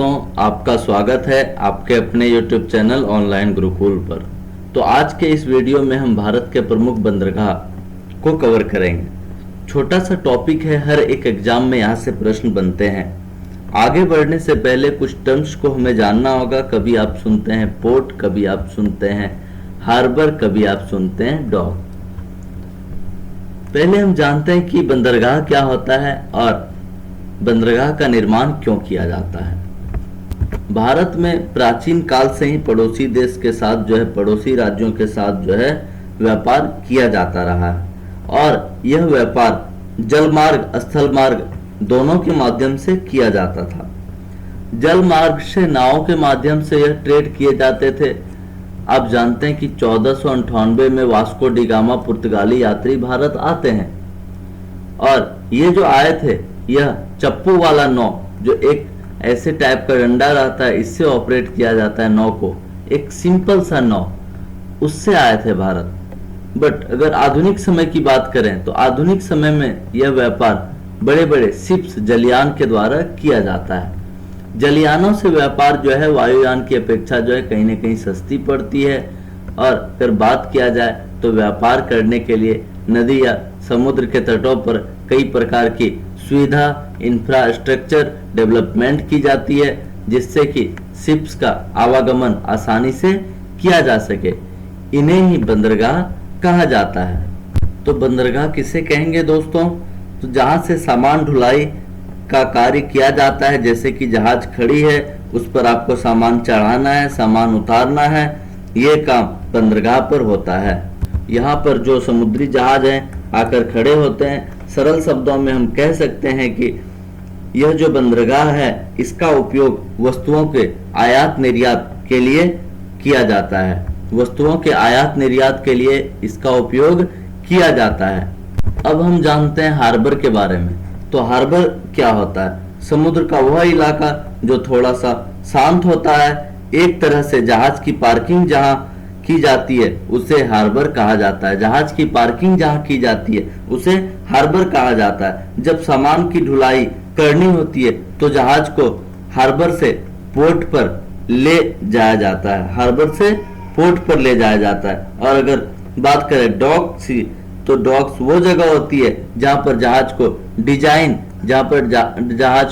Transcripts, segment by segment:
आपका स्वागत है आपके अपने YouTube चैनल ऑनलाइन गुरुकुल पर। तो आज के इस वीडियो में हम भारत के प्रमुख बंदरगाह को कवर करेंगे। छोटा सा टॉपिक है, हर एक एग्जाम में यहाँ से प्रश्न बनते हैं। आगे बढ़ने से पहले कुछ टर्म्स को हमें जानना होगा। कभी आप सुनते हैं पोर्ट, कभी आप सुनते हैं हार्बर, कभी आप सुनते हैं डॉक। पहले हम जानते हैं कि बंदरगाह क्या होता है और बंदरगाह का निर्माण क्यों किया जाता है। भारत में प्राचीन काल से ही पड़ोसी देश के साथ पड़ोसी राज्यों के साथ व्यापार किया जाता रहा है और यह व्यापार जल मार्ग, स्थल मार्ग दोनों के माध्यम से किया जाता था। जल मार्ग से नावों के माध्यम से यह ट्रेड किए जाते थे। आप जानते हैं कि 1498 में वास्को डी गामा पुर्तगाली यात्री भारत आते हैं और ये जो आए थे, यह चप्पू वाला नाव, जो एक ऐसे टाइप का डंडा रहता है, इससे ऑपरेट किया जाता है नाव को, एक सिंपल सा नाव, उससे आए थे भारत। बट अगर आधुनिक समय की बात करें तो आधुनिक समय में यह व्यापार बड़े बड़े शिप्स, जलयान के द्वारा किया जाता है। जलयानों से व्यापार वायुयान की अपेक्षा कहीं ना कहीं सस्ती पड़ती है। और अगर बात किया जाए तो व्यापार करने के लिए नदी या समुद्र के तटों पर कई प्रकार की सुविधा, इंफ्रास्ट्रक्चर डेवलपमेंट की जाती है, जिससे कि शिप्स का आवागमन आसानी से किया जा सके। इन्हें ही बंदरगाह कहा जाता है। तो बंदरगाह किसे कहेंगे दोस्तों? तो जहां से सामान ढुलाई का कार्य किया जाता है, जैसे कि जहाज खड़ी है, उस पर आपको सामान चढ़ाना है, सामान उतारना है, ये काम बंदरगाह पर होता है। यहाँ पर जो समुद्री जहाज हैं आकर खड़े होते हैं। सरल शब्दों में हम कह सकते हैं कि यह जो बंदरगाह है, इसका उपयोग वस्तुओं के आयात निर्यात के लिए किया जाता है। वस्तुओं के आयात निर्यात के लिए इसका उपयोग किया जाता है। अब हम जानते हैं हार्बर के बारे में। तो हार्बर क्या होता है? समुद्र का वह इलाका जो थोड़ा सा शांत होता है। एक तरह से जहाज की पार्किंग जहां की जाती है उसे हार्बर कहा जाता है। जहाज की पार्किंग जहां की जाती है उसे हार्बर कहा जाता है। जब सामान की ढुलाई करनी होती है तो जहाज को हार्बर से पोर्ट पर ले जाया जाता है। हार्बर से पोर्ट पर ले जाया जाता है। और अगर बात करें डॉक्स की, तो डॉक्स वो जगह होती है जहां पर जहाज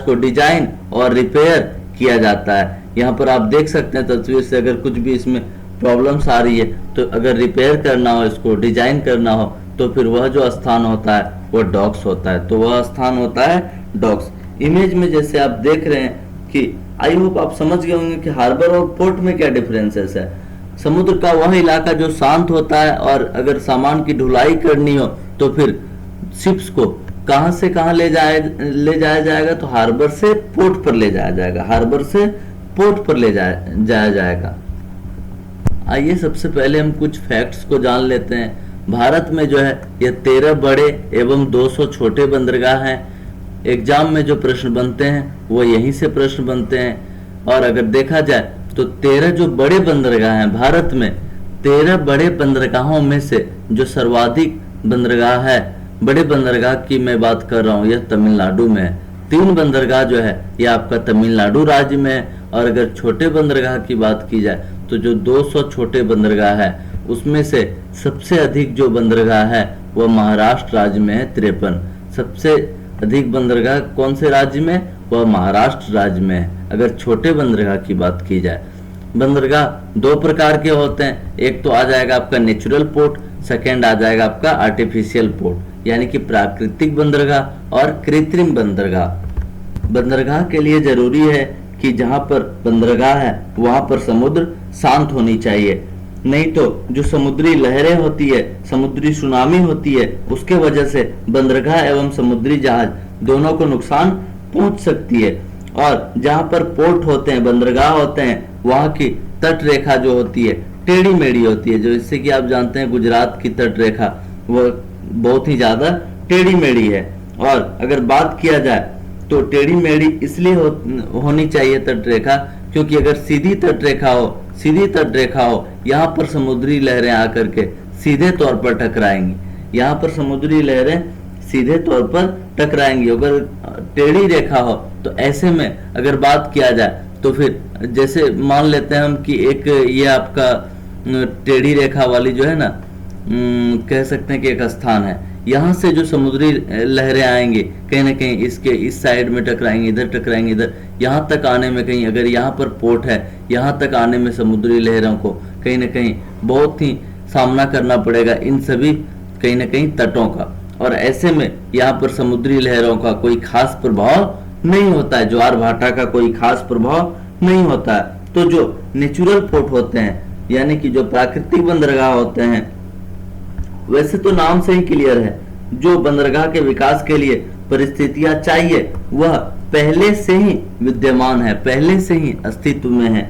को डिजाइन और रिपेयर किया जाता है। यहाँ पर आप देख सकते हैं तस्वीर से, अगर कुछ भी इसमें प्रॉब्लम्स आ रही है तो अगर रिपेयर करना हो, इसको डिजाइन करना हो, तो फिर वह जो स्थान होता है वो डॉक्स होता है। तो वह स्थान होता है डॉक्स। इमेज में जैसे आप देख रहे हैं कि आई होप आप समझ गए होंगे कि हार्बर और पोर्ट में क्या डिफरेंसेस है। समुद्र का वह इलाका जो शांत होता है और अगर सामान की ढुलाई करनी हो तो फिर शिप्स को कहां से कहां ले जाया जाएगा? तो हार्बर से पोर्ट पर ले जाया जाएगा। हार्बर से पोर्ट पर ले जाया जाएगा। आइए सबसे पहले हम कुछ फैक्ट्स को जान लेते हैं। भारत में यह 13 बड़े एवं 200 छोटे बंदरगाह हैं। एग्जाम में जो प्रश्न बनते हैं वो यहीं से प्रश्न बनते हैं। और अगर देखा जाए तो 13 जो बड़े बंदरगाह हैं भारत में, 13 बड़े बंदरगाहों में से जो सर्वाधिक बंदरगाह है, बड़े बंदरगाह की मैं बात कर रहा हूँ, यह तमिलनाडु में है। 3 बंदरगाह यह आपका तमिलनाडु राज्य में है। और अगर छोटे बंदरगाह की बात की जाए तो जो 200 छोटे बंदरगाह है उसमें से सबसे अधिक जो बंदरगाह है वह महाराष्ट्र राज्य में है, 53। सबसे अधिक बंदरगाह कौन से राज्य में? वह महाराष्ट्र राज्य में है। अगर छोटे बंदरगाह की बात की जाए, बंदरगाह 2 प्रकार के होते हैं। एक तो आ जाएगा आपका नेचुरल पोर्ट, सेकेंड आ जाएगा आपका आर्टिफिशियल पोर्ट, यानी कि प्राकृतिक बंदरगाह और कृत्रिम बंदरगाह। बंदरगाह के लिए जरूरी है कि जहां पर बंदरगाह है वहां पर समुद्र शांत होनी चाहिए, नहीं तो जो समुद्री लहरें होती है, समुद्री सुनामी होती है, उसके वजह से बंदरगाह एवं समुद्री जहाज दोनों को नुकसान पहुंच सकती है। और जहां पर पोर्ट होते हैं, बंदरगाह होते हैं, वहां की तट रेखा जो होती है टेढ़ी मेढ़ी होती है। जो इससे कि आप जानते हैं गुजरात की तट रेखा वो बहुत ही ज्यादा टेढ़ी मेढ़ी है। और अगर बात किया जाए तो टेढ़ी मेढ़ी इसलिए होनी चाहिए तट रेखा, क्योंकि अगर सीधी तट रेखा हो, यहाँ पर समुद्री लहरें आकर के सीधे तौर पर टकराएंगी। यहाँ पर समुद्री लहरें सीधे तौर पर टकराएंगी। अगर टेढ़ी रेखा हो तो ऐसे में अगर बात किया जाए तो फिर जैसे मान लेते हैं हम कि एक ये आपका टेढ़ी रेखा वाली जो है ना, कह सकते हैं कि एक स्थान है, यहाँ से जो समुद्री लहरें आएंगे कहीं ना कहीं इसके इस साइड में टकराएंगे, इधर टकराएंगे, इधर यहाँ तक आने में, कहीं अगर यहाँ पर पोर्ट है, यहाँ तक आने में समुद्री लहरों को कहीं ना कहीं बहुत ही सामना करना पड़ेगा इन सभी कहीं ना कहीं तटों का। और ऐसे में यहाँ पर समुद्री लहरों का कोई खास प्रभाव नहीं होता है, ज्वार भाटा का कोई खास प्रभाव नहीं होता है। तो जो नेचुरल पोर्ट होते हैं, यानी कि जो प्राकृतिक बंदरगाह होते हैं, वैसे तो नाम से ही क्लियर है, जो बंदरगाह के विकास के लिए परिस्थितियां चाहिए वह पहले से ही विद्यमान है, पहले से ही अस्तित्व में है।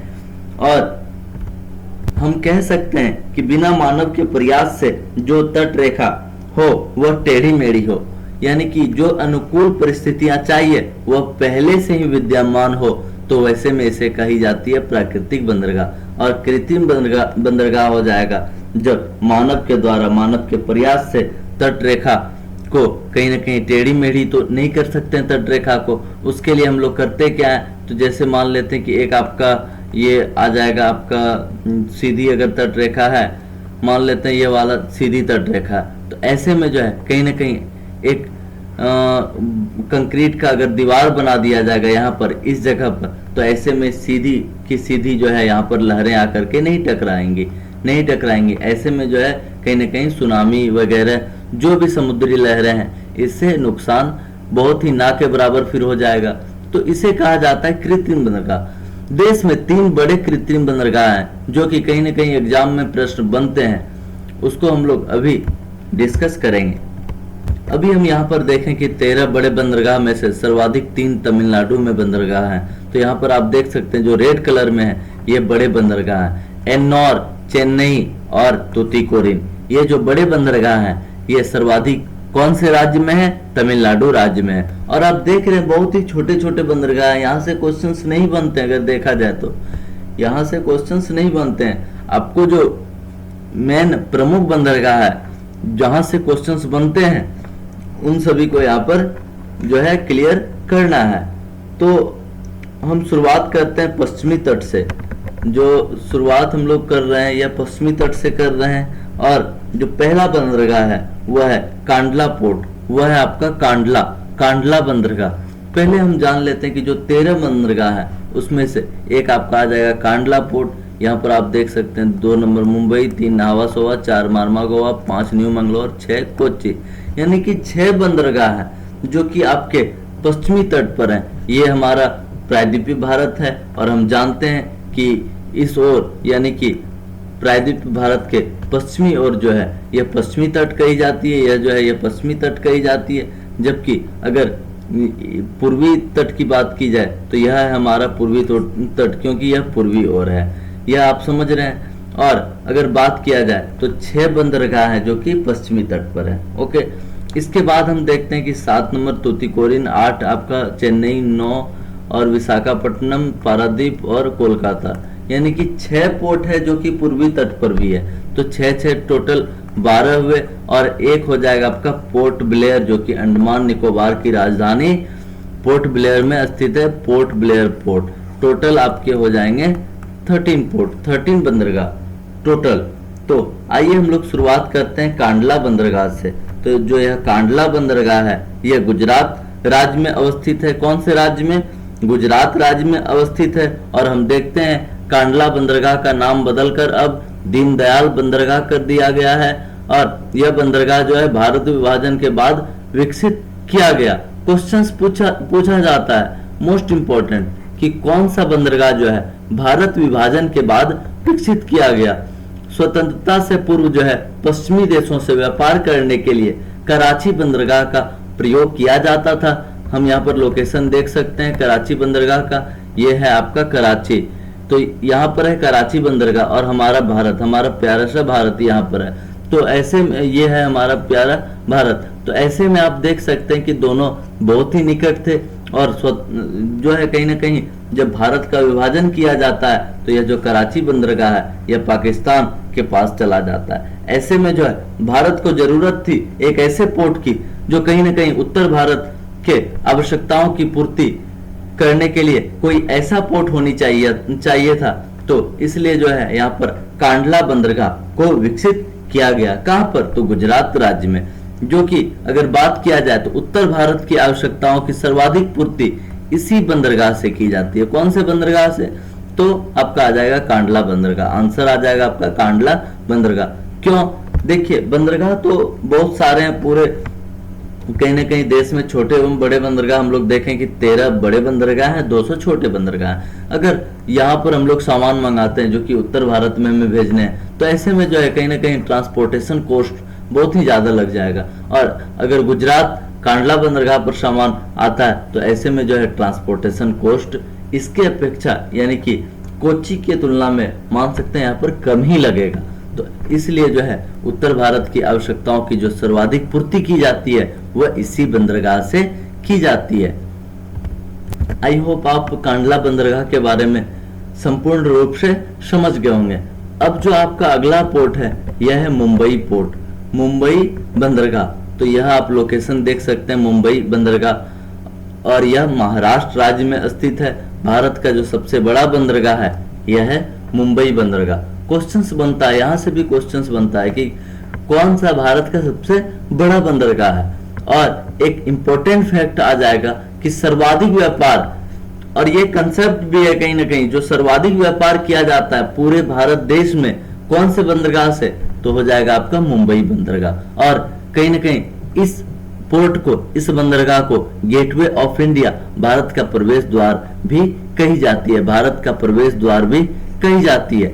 और हम कह सकते हैं कि बिना मानव के प्रयास से जो तट रेखा हो वह टेढ़ी मेढ़ी हो, यानी कि जो अनुकूल परिस्थितियां चाहिए वह पहले से ही विद्यमान हो, तो वैसे में इसे कही जाती है प्राकृतिक बंदरगाह। और कृत्रिम बंदरगाह हो जाएगा जब मानव के द्वारा, मानव के प्रयास से तट रेखा को कहीं ना कहीं टेढ़ी मेढ़ी तो नहीं कर सकते हैं तट रेखा को। उसके लिए हम लोग करते क्या है, तो जैसे मान लेते हैं कि एक आपका ये आ जाएगा, आपका सीधी अगर तट रेखा है, मान लेते हैं ये वाला सीधी तट रेखा, तो ऐसे में जो है कहीं ना कहीं एक कंक्रीट का अगर दीवार बना दिया जाएगा यहाँ पर इस जगह पर, तो ऐसे में सीधी की सीधी जो है यहाँ पर लहरें आकर के नहीं टकराएंगी। ऐसे में जो है कहीं ना कहीं सुनामी वगैरह जो भी समुद्री लहरें हैं, इससे नुकसान बहुत ही ना के बराबर फिर हो जाएगा। तो इसे कहा जाता है कृत्रिम बंदरगाह। देश में 3 बड़े कृत्रिम बंदरगाह हैं जो कि कहीं ना कहीं एग्जाम में प्रश्न बनते हैं, उसको हम लोग अभी डिस्कस करेंगे। अभी हम यहाँ पर देखें कि 13 बड़े बंदरगाह में से सर्वाधिक 3 तमिलनाडु में बंदरगाह हैं। तो यहाँ पर आप देख सकते हैं जो रेड कलर में है ये बड़े बंदरगाह हैं, एन्नौर, चेन्नई और तूतीकोरिन। ये जो बड़े बंदरगाह हैं ये सर्वाधिक कौन से राज्य में है? तमिलनाडु राज्य में है। और आप देख रहे हैं बहुत ही छोटे छोटे बंदरगाह हैं, यहाँ से क्वेश्चंस नहीं बनते हैं। अगर देखा जाए तो यहाँ से क्वेश्चंस नहीं बनते हैं। आपको जो मेन प्रमुख बंदरगाह है जहां से क्वेश्चंस बनते हैं उन सभी को यहाँ पर जो है क्लियर करना है। तो हम शुरुआत करते हैं पश्चिमी तट से। जो शुरुआत हम लोग कर रहे हैं या पश्चिमी तट से कर रहे हैं, और जो पहला बंदरगाह है वह है कांडला पोर्ट, वह है आपका कांडला बंदरगाह। पहले हम जान लेते हैं कि जो 13 बंदरगाह है उसमें से एक आपका आ जाएगा कांडला पोर्ट। यहाँ पर आप देख सकते हैं 2 नंबर मुंबई, 3 नावा सोवा, 4 मार्मा गोवा, 5 न्यू मंगलोर, 6 कोच्चि, यानी कि 6 बंदरगाह है जो कि आपके पश्चिमी तट पर है। ये हमारा प्रायद्वीपीय भारत है और हम जानते हैं कि इस ओर यानी कि प्रायद्वीपीय भारत के पश्चिमी ओर जो है यह पश्चिमी तट कही जाती है, यह जो है यह पश्चिमी तट कही जाती है। जबकि अगर पूर्वी तट की बात की जाए तो यह है हमारा पूर्वी तट, क्योंकि यह पूर्वी ओर है, यह आप समझ रहे हैं। और अगर बात किया जाए तो 6 बंदरगाह है जो कि पश्चिमी तट पर है। ओके, इसके बाद हम देखते हैं कि 7 नंबर तूतीकोरिन, 8 आपका चेन्नई, 9 और विशाखापट्टनम, पारादीप और कोलकाता, यानी कि 6 पोर्ट है जो कि पूर्वी तट पर भी है। तो 6 टोटल 12 हुए, और एक हो जाएगा आपका पोर्ट ब्लेयर जो कि अंडमान निकोबार की राजधानी पोर्ट ब्लेयर में स्थित है, पोर्ट ब्लेयर पोर्ट। टोटल आपके हो जाएंगे 13 पोर्ट, 13 बंदरगाह टोटल। तो आइए हम लोग शुरुआत करते हैं कांडला बंदरगाह से। तो जो यह कांडला बंदरगाह है यह गुजरात राज्य में अवस्थित है। कौन से राज्य में? गुजरात राज्य में अवस्थित है। और हम देखते हैं कांडला बंदरगाह का नाम बदलकर अब दीनदयाल बंदरगाह कर दिया गया है। और यह बंदरगाह जो है भारत विभाजन के बाद विकसित किया गया। क्वेश्चंस पूछा जाता है मोस्ट इंपोर्टेंट कि कौन सा बंदरगाह जो है भारत विभाजन के बाद विकसित किया गया। स्वतंत्रता से पूर्व जो है पश्चिमी देशों से व्यापार करने के लिए कराची बंदरगाह का प्रयोग किया जाता था। हम यहाँ पर लोकेशन देख सकते हैं कराची बंदरगाह का, ये है आपका कराची। तो यहाँ पर है कराची बंदरगाह और हमारा भारत, हमारा प्यारा सा भारत यहाँ पर है। तो ऐसे में ये है हमारा प्यारा भारत। तो ऐसे में आप देख सकते हैं कि दोनों बहुत ही निकट थे। और जो है कहीं ना कहीं जब भारत का विभाजन किया जाता है तो यह जो कराची बंदरगाह है यह पाकिस्तान के पास चला जाता है। ऐसे में जो है भारत को जरूरत थी एक ऐसे पोर्ट की जो कहीं ना कहीं उत्तर भारत के आवश्यकताओं की पूर्ति करने के लिए कोई ऐसा पोर्ट होनी चाहिए था, तो इसलिए जो है यहाँ पर कांडला बंदरगाह को विकसित किया गया। कहां पर? तो गुजरात राज्य में, जो कि अगर बात किया जाए तो उत्तर भारत की आवश्यकताओं की सर्वाधिक पूर्ति इसी बंदरगाह से की जाती है। कौन से बंदरगाह से? तो आपका आ जाएगा कांडला बंदरगाह। आंसर आ जाएगा आपका कांडला बंदरगाह। क्यों? देखिए, बंदरगाह तो बहुत सारे हैं पूरे, कहीं ना कहीं देश में छोटे एवं बड़े बंदरगाह हम लोग देखें कि 13 बड़े बंदरगाह हैं, 200 छोटे बंदरगाह हैं। अगर यहाँ पर हम लोग सामान मंगाते हैं जो कि उत्तर भारत में हमें भेजने हैं, तो ऐसे में जो है कहीं ना कहीं ट्रांसपोर्टेशन कॉस्ट बहुत ही ज्यादा लग जाएगा। और अगर गुजरात कांडला बंदरगाह पर सामान आता है तो ऐसे में जो है ट्रांसपोर्टेशन कॉस्ट इसके अपेक्षा यानी कि कोच्चि की तुलना में मान सकते हैं यहाँ पर कम ही लगेगा। तो इसलिए जो है उत्तर भारत की आवश्यकताओं की जो सर्वाधिक पूर्ति की जाती है वह इसी बंदरगाह से की जाती है। आई होप आप कांडला बंदरगाह के बारे में संपूर्ण रूप से समझ गए होंगे। अब जो आपका अगला पोर्ट है यह है मुंबई पोर्ट, मुंबई बंदरगाह। तो यह आप लोकेशन देख सकते हैं, मुंबई बंदरगाह, और यह महाराष्ट्र राज्य में स्थित है। भारत का जो सबसे बड़ा बंदरगाह है यह है मुंबई बंदरगाह। क्वेश्चंस बनता है, यहां से भी क्वेश्चंस बनता है कि कौन सा भारत का सबसे बड़ा बंदरगाह है। और एक इंपॉर्टेंट फैक्ट आ जाएगा कि सर्वाधिक व्यापार, और ये कंसेप्ट भी है कहीं ना कहीं, जो सर्वाधिक व्यापार किया जाता है पूरे भारत देश में कौन से बंदरगाह से, तो हो जाएगा आपका मुंबई बंदरगाह। और कहीं ना कहीं इस पोर्ट को, इस बंदरगाह को गेटवे ऑफ इंडिया, भारत का प्रवेश द्वार भी कही जाती है। भारत का प्रवेश द्वार भी कही जाती है।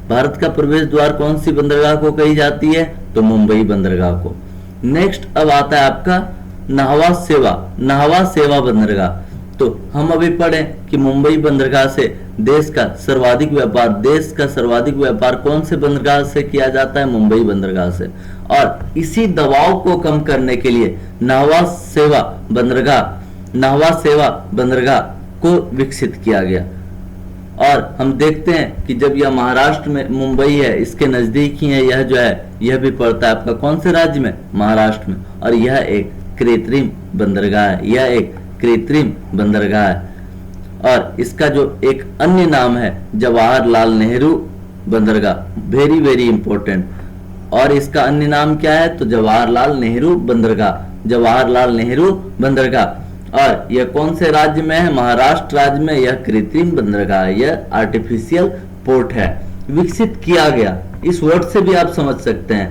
भारत का प्रवेश द्वार कौन सी बंदरगाह को कही जाती है? तो मुंबई बंदरगाह को। नेक्स्ट अब आता है आपका नाहवा सेवा बंदरगाह। तो हम अभी पढ़े कि मुंबई बंदरगाह से देश का सर्वाधिक व्यापार कौन से बंदरगाह से किया जाता है? मुंबई बंदरगाह से। और इसी दबाव को कम करने के लिए नाहवा सेवा बंदरगाह को विकसित किया गया। और हम देखते हैं कि जब यह महाराष्ट्र में, मुंबई है इसके नजदीक ही है, यह जो है यह भी पड़ता है आपका कौन से राज्य में? महाराष्ट्र में। और यह एक कृत्रिम बंदरगाह है। और इसका जो एक अन्य नाम है जवाहरलाल नेहरू बंदरगाह, वेरी वेरी इंपॉर्टेंट। और इसका अन्य नाम क्या है? तो जवाहरलाल नेहरू बंदरगाह। और यह कौन से राज्य में है? महाराष्ट्र राज्य में। यह कृत्रिम बंदरगाह है, यह आर्टिफिशियल पोर्ट है, विकसित किया गया। इस वर्ड से भी आप समझ सकते हैं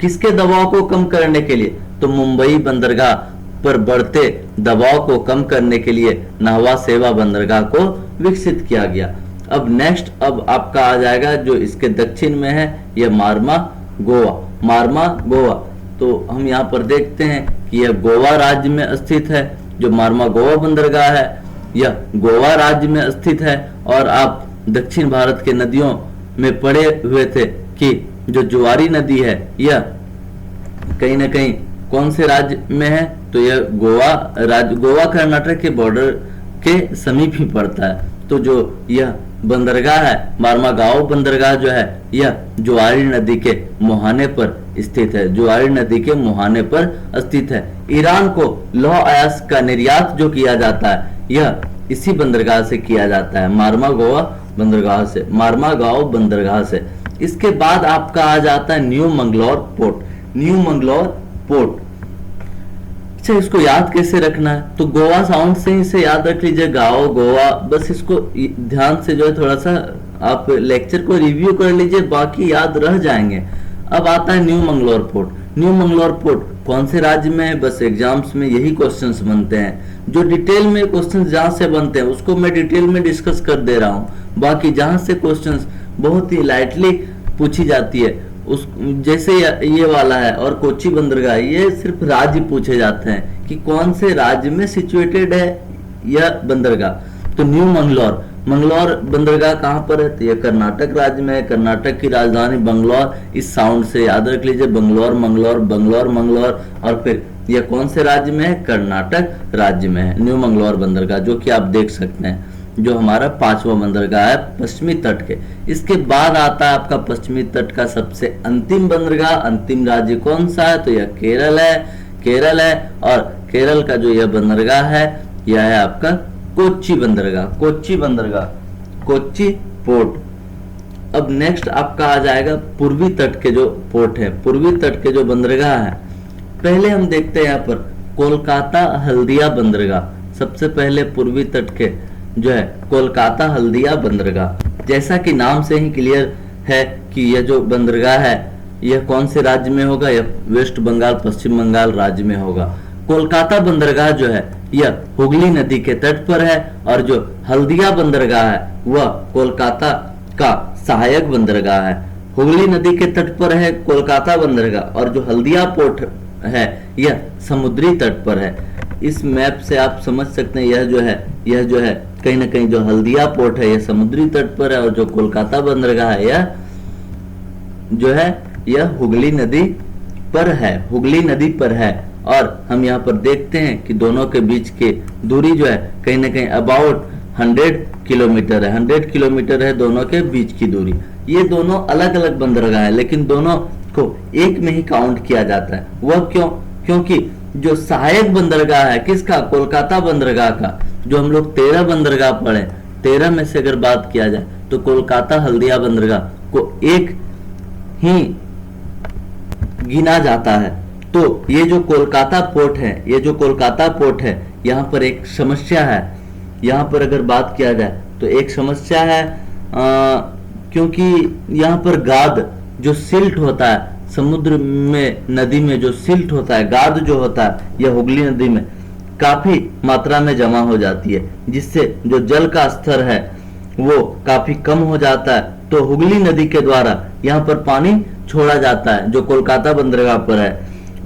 किसके दबाव को कम करने के लिए? तो मुंबई बंदरगाह पर बढ़ते दबाव को कम करने के लिए नाहवा सेवा बंदरगाह को विकसित किया गया। अब नेक्स्ट, अब आपका आ जाएगा जो इसके दक्षिण में है, यह मार्मा गोवा। तो हम यहाँ पर देखते हैं कि यह गोवा राज्य में स्थित है। जो मार्मा गोवा बंदरगाह है यह गोवा राज्य में स्थित है। और आप दक्षिण भारत के नदियों में पढ़े हुए थे कि जो जुआरी नदी है यह कहीं ना कहीं कौन से राज्य में है? तो यह गोवा कर्नाटक के बॉर्डर के समीप ही पड़ता है। तो जो यह बंदरगाह है, मार्मागांव बंदरगाह जो है, यह जुआरी नदी के मुहाने पर स्थित है। ईरान को लौह अयस्क का निर्यात जो किया जाता है यह इसी बंदरगाह से किया जाता है, मार्मागांव बंदरगाह से। इसके बाद आपका आ जाता है न्यू मंगलौर पोर्ट। अच्छा, इसको याद कैसे रखना है? तो गोवा साउंड से इसे याद रख लीजिए, गाओ गोवा, बस इसको ध्यान से जो है थोड़ा सा आप लेक्चर को रिव्यू कर लीजिए, बाकी याद रह जाएंगे। अब आता है न्यू मंगलौर पोर्ट कौन से राज्य में है? बस एग्जाम्स में यही क्वेश्चंस बनते हैं। जो डिटेल में क्वेश्चंस जहां से बनते हैं उसको मैं डिटेल में डिस्कस कर दे रहा हूं, बाकी जहां से क्वेश्चंस बहुत ही लाइटली पूछी जाती है उस, जैसे ये वाला है और कोच्चि बंदरगाह, ये सिर्फ राज्य पूछे जाते हैं कि कौन से राज्य में सिचुएटेड है यह बंदरगाह। तो न्यू मंगलौर बंदरगाह कहां पर है? तो यह कर्नाटक राज्य में है। कर्नाटक की राजधानी बंगलौर, इस साउंड से याद रख लीजिए, बंगलौर। और फिर यह कौन से राज्य में है? कर्नाटक राज्य में है न्यू मंगलौर बंदरगाह, जो कि आप देख सकते हैं, जो हमारा 5वां बंदरगाह है पश्चिमी तट के। इसके बाद आता है आपका पश्चिमी तट का सबसे अंतिम बंदरगाह। अंतिम राज्य कौन सा है? तो यह केरल है। और केरल का जो यह बंदरगाह है यह है आपका कोच्चि बंदरगाह, कोच्चि बंदरगाह, कोच्चि पोर्ट। अब नेक्स्ट आपका आ जाएगा पूर्वी तट के जो पोर्ट है, पूर्वी तट के जो बंदरगाह है। पहले हम देखते हैं यहाँ पर कोलकाता हल्दिया बंदरगाह। सबसे पहले पूर्वी तट के जो है कोलकाता हल्दिया बंदरगाह। जैसा कि नाम से ही क्लियर है कि यह जो बंदरगाह है यह कौन से राज्य में होगा, यह वेस्ट बंगाल पश्चिम बंगाल राज्य में होगा। कोलकाता बंदरगाह जो है यह हुगली नदी के तट पर है और जो हल्दिया बंदरगाह है वह कोलकाता का सहायक बंदरगाह है। हुगली नदी के तट पर है कोलकाता बंदरगाह और जो हल्दिया पोर्ट है यह समुद्री तट पर है। इस मैप से आप समझ सकते हैं यह जो है कहीं ना कहीं जो हल्दिया पोर्ट है यह समुद्री तट पर है और जो कोलकाता बंदरगाह है यह हुगली नदी पर है, हुगली नदी पर है। और हम यहाँ पर देखते हैं कि दोनों के बीच की दूरी जो है कहीं ना कहीं अबाउट 100 किलोमीटर है, 100 किलोमीटर है दोनों के बीच की दूरी। ये दोनों अलग अलग बंदरगाह है लेकिन दोनों को एक में ही काउंट किया जाता है। वह क्यों? क्योंकि जो सहायक बंदरगाह है किसका, कोलकाता बंदरगाह का, जो हम लोग 13 बंदरगाह पढ़े, 13 में से अगर बात किया जाए तो कोलकाता हल्दिया बंदरगाह को एक ही गिना जाता है। तो ये जो कोलकाता पोर्ट है, ये जो कोलकाता पोर्ट है, यहाँ पर एक समस्या है। यहाँ पर अगर बात किया जाए तो एक समस्या है क्योंकि यहाँ पर गाद जो सिल्ट होता है समुद्र में, नदी में जो सिल्ट होता है, गाद जो होता है यह हुगली नदी में काफी मात्रा में जमा हो जाती है, जिससे जो जल का स्तर है वो काफी कम हो जाता है। तो हुगली नदी के द्वारा यहाँ पर पानी छोड़ा जाता है जो कोलकाता बंदरगाह पर है।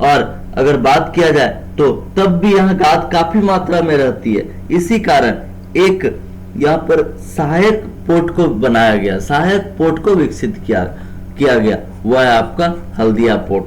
और अगर बात किया जाए तो तब भी यहाँ गाद काफी मात्रा में रहती है। इसी कारण एक यहाँ पर सहायक पोर्ट को बनाया गया, सहायक पोर्ट को विकसित किया गया, वह है आपका हल्दिया पोर्ट।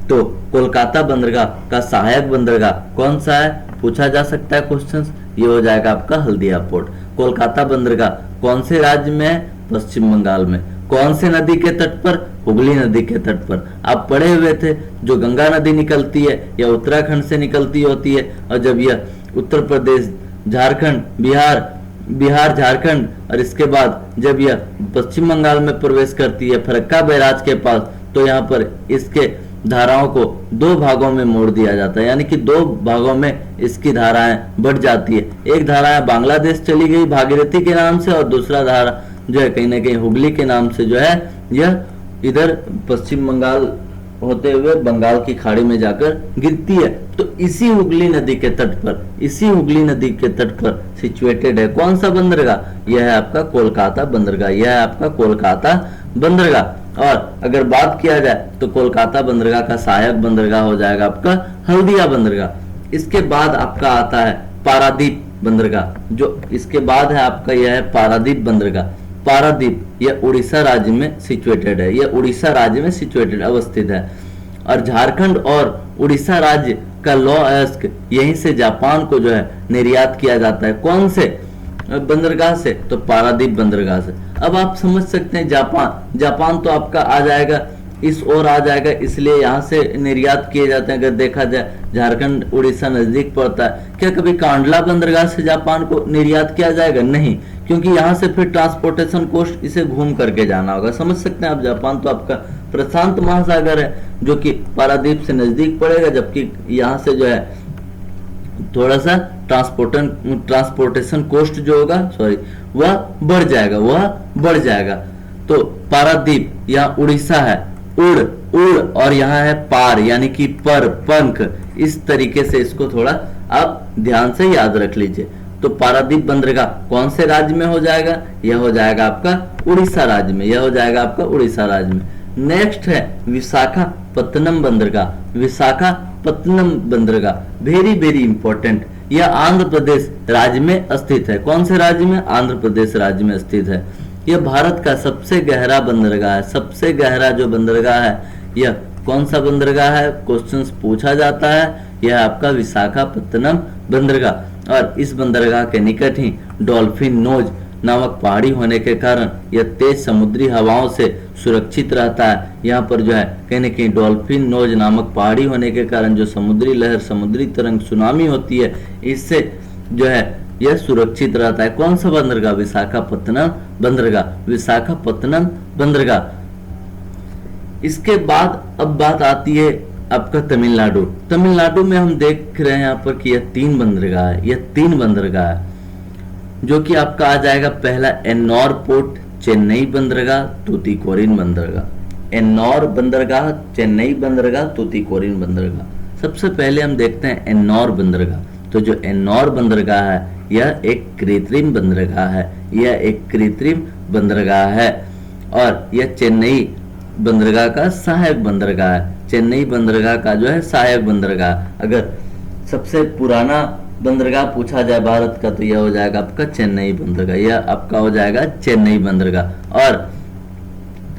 तो कोलकाता बंदरगाह का सहायक बंदरगाह कौन सा है, पूछा जा सकता है क्वेश्चन। ये हो जाएगा आपका हल्दिया पोर्ट। कोलकाता बंदरगाह कौन से राज्य में है, पश्चिम बंगाल में। कौन से नदी के तट पर, हुगली नदी के तट पर। आप पढ़े हुए थे जो गंगा नदी निकलती है या उत्तराखंड से निकलती होती है, और जब यह उत्तर प्रदेश, झारखंड, बिहार झारखंड और इसके बाद जब यह पश्चिम बंगाल में प्रवेश करती है फरक्का बैराज के पास, तो यहाँ पर इसके धाराओं को 2 भागों में मोड़ दिया जाता है, यानी कि 2 भागों में इसकी धाराएं बढ़ जाती है। एक धारा बांग्लादेश चली गई भागीरथी के नाम से, और दूसरा धारा जो है कहीं ना कहीं हुगली के नाम से जो है यह इधर पश्चिम बंगाल होते हुए बंगाल की खाड़ी में जाकर गिरती है। तो इसी हुगली नदी के तट पर, इसी हुगली नदी के तट पर सिचुएटेड है कौन सा बंदरगाह, यह है आपका कोलकाता बंदरगाह, यह है आपका कोलकाता बंदरगाह। और अगर बात किया जाए तो कोलकाता बंदरगाह का सहायक बंदरगाह हो जाएगा आपका हल्दिया बंदरगाह। इसके बाद आपका आता है पारादीप बंदरगाह, जो इसके बाद है आपका यह है पारादीप बंदरगाह। पारादीप यह उड़ीसा राज्य में सिचुएटेड है, यह उड़ीसा राज्य में सिचुएटेड अवस्थित है। और झारखंड और उड़ीसा राज्य का लौह अयस्क यहीं से जापान को जो है निर्यात किया जाता है। कौन से बंदरगाह से, तो पारादीप बंदरगाह से। अब आप समझ सकते हैं जापान तो आपका आ जाएगा, इस ओर आ जाएगा, इसलिए यहाँ से निर्यात किए जाते हैं। अगर देखा जाए झारखंड उड़ीसा नजदीक पड़ता है, क्या कभी कांडला बंदरगाह से जापान को निर्यात किया जाएगा? नहीं, क्योंकि यहाँ से फिर ट्रांसपोर्टेशन कोस्ट इसे घूम करके जाना होगा। समझ सकते हैं आप, जापान तो आपका प्रशांत महासागर है जो कि पारादीप से नजदीक पड़ेगा, जबकि यहाँ से जो है थोड़ा सा ट्रांसपोर्टेशन कोस्ट जो होगा वह बढ़ जाएगा। तो पारादीप यहाँ उड़ीसा है, उड़ और यहाँ है पार, यानी कि पर, पंख। इस तरीके से इसको थोड़ा आप ध्यान से याद रख लीजिए। तो पारादीप बंदरगाह कौन से राज्य में हो जाएगा, यह हो जाएगा आपका उड़ीसा राज्य में, यह हो जाएगा आपका उड़ीसा राज्य में। नेक्स्ट है विशाखापत्तनम बंदरगाह। विशाखापत्तनम बंदरगाह वेरी वेरी इंपॉर्टेंट, यह आंध्र प्रदेश राज्य में स्थित है। कौन से राज्य में, आंध्र प्रदेश राज्य में स्थित है। यह भारत का सबसे गहरा बंदरगाह है। सबसे गहरा जो बंदरगाह है यह कौन सा बंदरगाह है, क्वेश्चंस पूछा जाता है। यह आपका विशाखापत्तनम बंदरगाह। और इस बंदरगाह के निकट ही डॉल्फिन नोज नामक पहाड़ी होने के कारण यह तेज समुद्री हवाओं से सुरक्षित रहता है। यहाँ पर जो है कहीं न कहीं डॉल्फिन नोज नामक पहाड़ी होने के कारण जो समुद्री लहर, समुद्री तरंग, सुनामी होती है, इससे जो है यह सुरक्षित रहता है। कौन सा बंदरगाह? विशाखापत्तनम बंदरगाह, विशाखापत्तनम बंदरगाह। इसके बाद अब बात आती है आपका तमिलनाडु। तमिलनाडु में हम देख रहे हैं यहाँ पर कि यह 3 बंदरगाह है, यह 3 बंदरगाह है, जो कि आपका आ जाएगा। पहला एन्नौर पोर्ट, चेन्नई बंदरगाह, तूतीकोरिन बंदरगाह। एन्नौर बंदरगाह, चेन्नई बंदरगाह, तूतीकोरिन बंदरगाह। सबसे पहले हम देखते हैं एन्नौर बंदरगाह। तो जो एन्नौर बंदरगाह है यह एक कृत्रिम बंदरगाह है, यह एक कृत्रिम बंदरगाह है और यह चेन्नई बंदरगाह का सहायक बंदरगाह है। चेन्नई बंदरगाह का जो है सहायक बंदरगाह। अगर सबसे पुराना बंदरगाह पूछा जाए भारत का तो यह हो जाएगा आपका चेन्नई बंदरगाह, यह आपका हो जाएगा चेन्नई बंदरगाह। और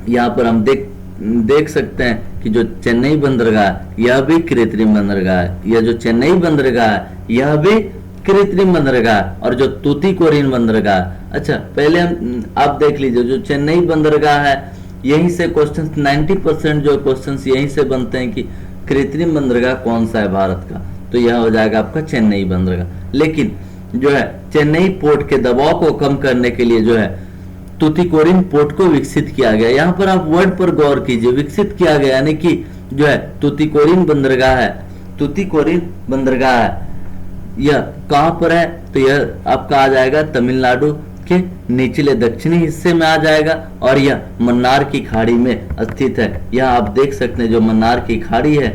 यहाँ पर हम देख सकते हैं कि जो चेन्नई बंदरगाह यह भी कृत्रिम बंदरगाह है, यह जो चेन्नई बंदरगाह है यह भी कृत्रिम बंदरगाह। और जो तूतीकोरिन बंदरगाह, अच्छा पहले आप देख लीजिए, जो चेन्नई बंदरगाह है यहीं से क्वेश्चन 90% जो क्वेश्चन यहीं से बनते हैं कि कृत्रिम बंदरगाह कौन सा है भारत का, तो यह हो जाएगा आपका चेन्नई बंदरगाह। लेकिन जो है चेन्नई पोर्ट के दबाव को कम करने के लिए जो है तूतीकोरिन पोर्ट को विकसित किया गया। यहाँ पर आप वर्ड पर गौर कीजिए, विकसित किया गया, यानी कि जो है तूतीकोरिन बंदरगाह है, तूतीकोरिन बंदरगाह है, यह कहां पर है? तो यह आपका आ जाएगा तमिलनाडु के निचले दक्षिणी हिस्से में आ जाएगा और यह मन्नार की खाड़ी में स्थित है। यह आप देख सकते हैं जो मन्नार की खाड़ी है,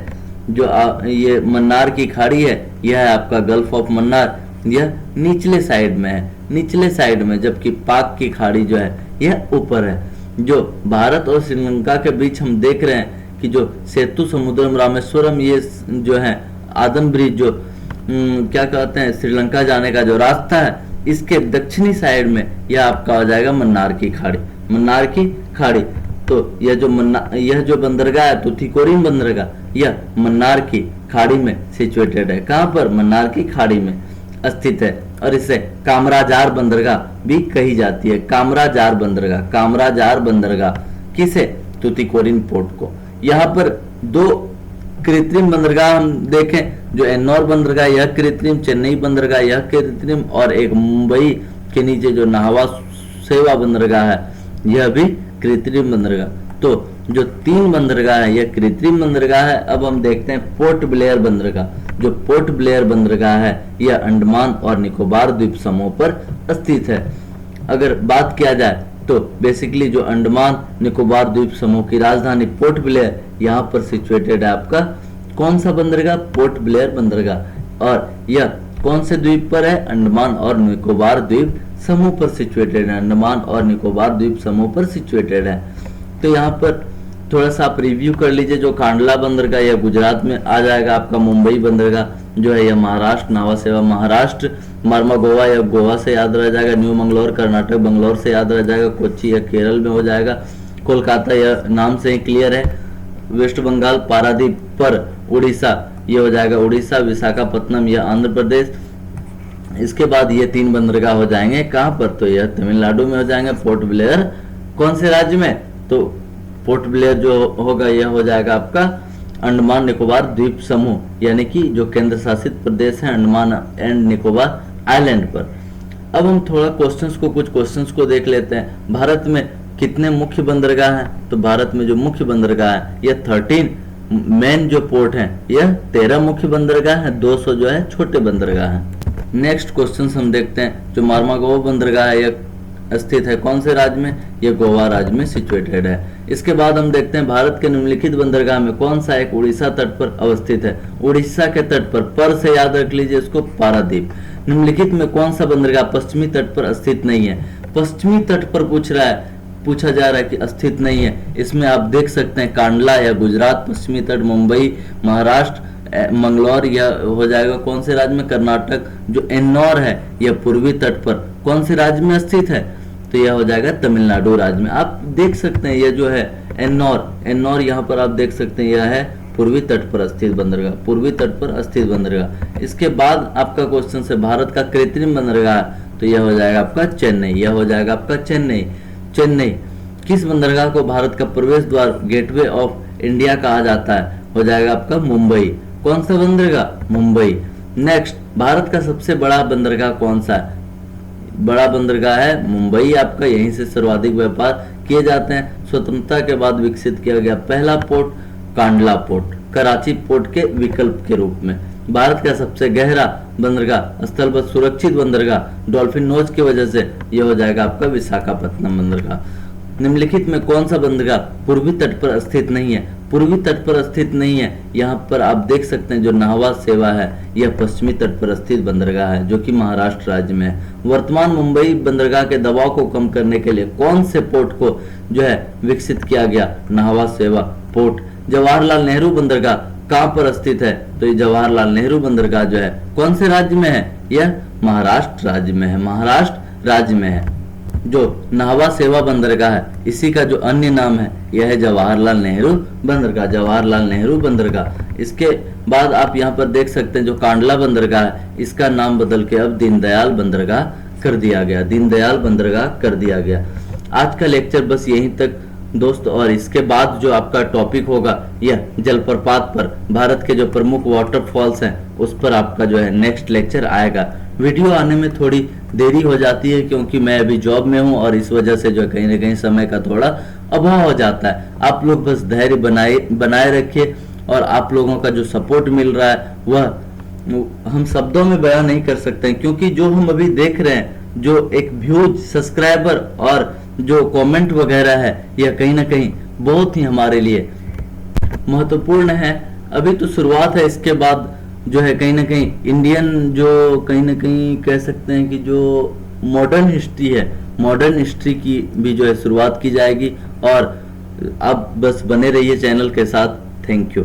जो ये मन्नार की खाड़ी है, यह है आपका गल्फ ऑफ मन्नार, यह निचले साइड में है, निचले साइड में, जबकि पाक की खाड़ी जो है यह ऊपर है। जो भारत और श्रीलंका के बीच हम देख रहे हैं कि जो सेतु समुद्रम रामेश्वरम, ये जो है आदम ब्रिज, जो क्या कहते हैं श्रीलंका जाने का जो रास्ता है, इसके दक्षिणी साइड में यह आपका हो जाएगा मन्नार की खाड़ी, मन्नार की खाड़ी। तो यह जो बंदरगाह है तूतीकोरिन बंदरगाह, यह मन्नार की खाड़ी में सिचुएटेड है। कहां पर? मन्नार की खाड़ी में स्थित है और इसे कामराजार बंदरगाह भी कही जाती है। कामराजार बंदरगाह, कामराजार बंदरगाह किसे? तूतीकोरिन पोर्ट को। यहाँ पर 2 कृत्रिम बंदरगाह हम देखें, जो एन्नौर बंदरगाह यह कृत्रिम, चेन्नई बंदरगाह यह कृत्रिम, और एक मुंबई के नीचे जो नाहवा सेवा बंदरगाह है यह भी कृत्रिम बंदरगाह। तो जो 3 बंदरगाह है यह कृत्रिम बंदरगाह है। अब हम देखते हैं पोर्ट ब्लेयर बंदरगाह। जो पोर्ट ब्लेयर बंदरगाह है यह अंडमान और निकोबार द्वीप समूह पर स्थित है। अगर बात किया जाए तो बेसिकली जो अंडमान निकोबार द्वीप समूह की राजधानी पोर्ट ब्लेयर, यहाँ पर सिचुएटेड है आपका कौन सा बंदरगाह? पोर्ट ब्लेयर बंदरगाह। और यह कौन से द्वीप पर है? अंडमान और निकोबार द्वीप समूह पर सिचुएटेड है, अंडमान और निकोबार द्वीप समूह पर सिचुएटेड है। तो यहाँ पर थोड़ा सा आप रिव्यू कर लीजिए। जो कांडला बंदरगाह यह गुजरात में आ जाएगा आपका। मुंबई बंदरगाह जो है यह महाराष्ट्र, नावा सेवा महाराष्ट्र, मर्मागोवा यह गोवा से याद रह जाएगा, न्यू मंगलोर कर्नाटक, बंगलोर से याद रह जाएगा, कोच्चि यह केरल में हो जाएगा, कोलकाता यह नाम से ही क्लियर है, वेस्ट बंगाल, पारादीप पर उड़ीसा ये हो जाएगा उड़ीसा, विशाखापत्तनम यह आंध्र प्रदेश। इसके बाद ये 3 बंदरगाह हो जाएंगे कहां पर? तो यह तमिलनाडु में हो जाएंगे। पोर्ट ब्लेयर कौन से राज्य में? तो पोर्ट ब्लेयर जो होगा यह हो जाएगा आपका अंडमान निकोबार द्वीप समूह, यानी कि जो केंद्र शासित प्रदेश है अंडमान एंड निकोबार आइलैंड पर। अब हम थोड़ा कुछ क्वेश्चंस को देख लेते हैं। भारत में कितने मुख्य बंदरगाह हैं? तो भारत में जो मुख्य बंदरगाह है यह 13 मेन जो पोर्ट हैं यह 13 मुख्य बंदरगाह है, 200 जो है छोटे बंदरगाह हैं। नेक्स्ट क्वेश्चन हम देखते हैं। जो मर्मागोवा बंदरगाह है यह स्थित है कौन से राज्य में? यह गोवा राज्य में सिचुएटेड है। इसके बाद हम देखते हैं भारत के निम्नलिखित बंदरगाह में कौन सा एक उड़ीसा तट पर अवस्थित है? उड़ीसा के तट पर से याद रख लीजिए इसको, पारादीप। निम्नलिखित में कौन सा बंदरगाह पश्चिमी तट पर स्थित नहीं है? पश्चिमी तट पर पूछा जा रहा है कि स्थित नहीं है। इसमें आप देख सकते हैं कांडला या गुजरात, पश्चिमी तट मुंबई महाराष्ट्र, मंगलौर यह हो जाएगा कौन से राज्य में? कर्नाटक। जो एन्नौर है यह पूर्वी तट पर कौन से राज्य में स्थित है? तो यह हो जाएगा तमिलनाडु राज्य में। आप देख सकते हैं यह जो है एन्नौर यहाँ पर आप देख सकते हैं यह है पूर्वी तट पर स्थित बंदरगाह, पूर्वी तट पर स्थित बंदरगाह। इसके बाद आपका क्वेश्चन है भारत का कृत्रिम बंदरगाह, तो यह हो जाएगा आपका चेन्नई, यह हो जाएगा आपका चेन्नई। किस बंदरगाह को भारत का प्रवेश द्वार गेटवे ऑफ इंडिया कहा जाता है? हो जाएगा आपका मुंबई। कौन सा बंदरगाह? मुंबई। नेक्स्ट, भारत का सबसे बड़ा बंदरगाह कौन सा है? बड़ा बंदरगाह है मुंबई आपका, यहीं से सर्वाधिक व्यापार किए जाते हैं। स्वतंत्रता के बाद विकसित किया गया पहला port Kandla port, Karachi port के विकल्प के रूप में। भारत का सबसे गहरा बंदरगाह, स्थलबद्ध सुरक्षित बंदरगाह डॉल्फिन नोच की वजह से यह हो जाएगा आपका विशाखापत्तनम बंदरगाह। निम्नलिखित में कौन सा बंदरगाह पूर्वी तट पर स्थित नहीं है? पूर्वी तट पर स्थित नहीं है, यहाँ पर आप देख सकते हैं जो नाहवा सेवा है यह पश्चिमी तट पर स्थित बंदरगाह है जो कि महाराष्ट्र राज्य में है। वर्तमान मुंबई बंदरगाह के दबाव को कम करने के लिए कौन से पोर्ट को जो है विकसित किया गया? नाहवा सेवा पोर्ट। जवाहरलाल नेहरू बंदरगाह कहाँ पर स्थित है? तो ये जवाहरलाल नेहरू बंदरगाह जो है कौन से राज्य में है? यह महाराष्ट्र राज्य में है, महाराष्ट्र राज्य में है। जो नाहवा सेवा बंदरगाह है इसी का जो अन्य नाम है यह है जवाहरलाल नेहरू बंदरगाह, जवाहरलाल नेहरू बंदरगाह। इसके बाद आप यहाँ पर देख सकते हैं जो कांडला बंदरगाह है इसका नाम बदल के अब दीनदयाल बंदरगाह कर दिया गया, दीनदयाल बंदरगाह कर दिया गया। आज का लेक्चर बस यहीं तक दोस्त, और इसके बाद जो आपका टॉपिक होगा यह जलप्रपात पर, भारत के जो प्रमुख वाटरफॉल्स हैं उस पर आपका जो है नेक्स्ट लेक्चर आएगा। वीडियो आने में थोड़ी देरी हो जाती है क्योंकि मैं अभी जॉब में हूं और इस वजह से जो कहीं ना कहीं समय का थोड़ा अभाव हो जाता है। आप लोग बस धैर्य बनाए रखिए, और आप लोगों का जो सपोर्ट मिल रहा है वह हम शब्दों में बयान नहीं कर सकते हैं, क्योंकि जो हम अभी देख रहे हैं जो एक व्यूज, सब्सक्राइबर और जो कमेंट वगैरह है यह कहीं ना कहीं बहुत ही हमारे लिए महत्वपूर्ण है। अभी तो शुरुआत है, इसके बाद जो है कहीं ना कहीं इंडियन जो कहीं ना कहीं कह सकते हैं कि जो मॉडर्न हिस्ट्री है, मॉडर्न हिस्ट्री की भी जो है शुरुआत की जाएगी। और आप बस बने रहिए चैनल के साथ। Thank you.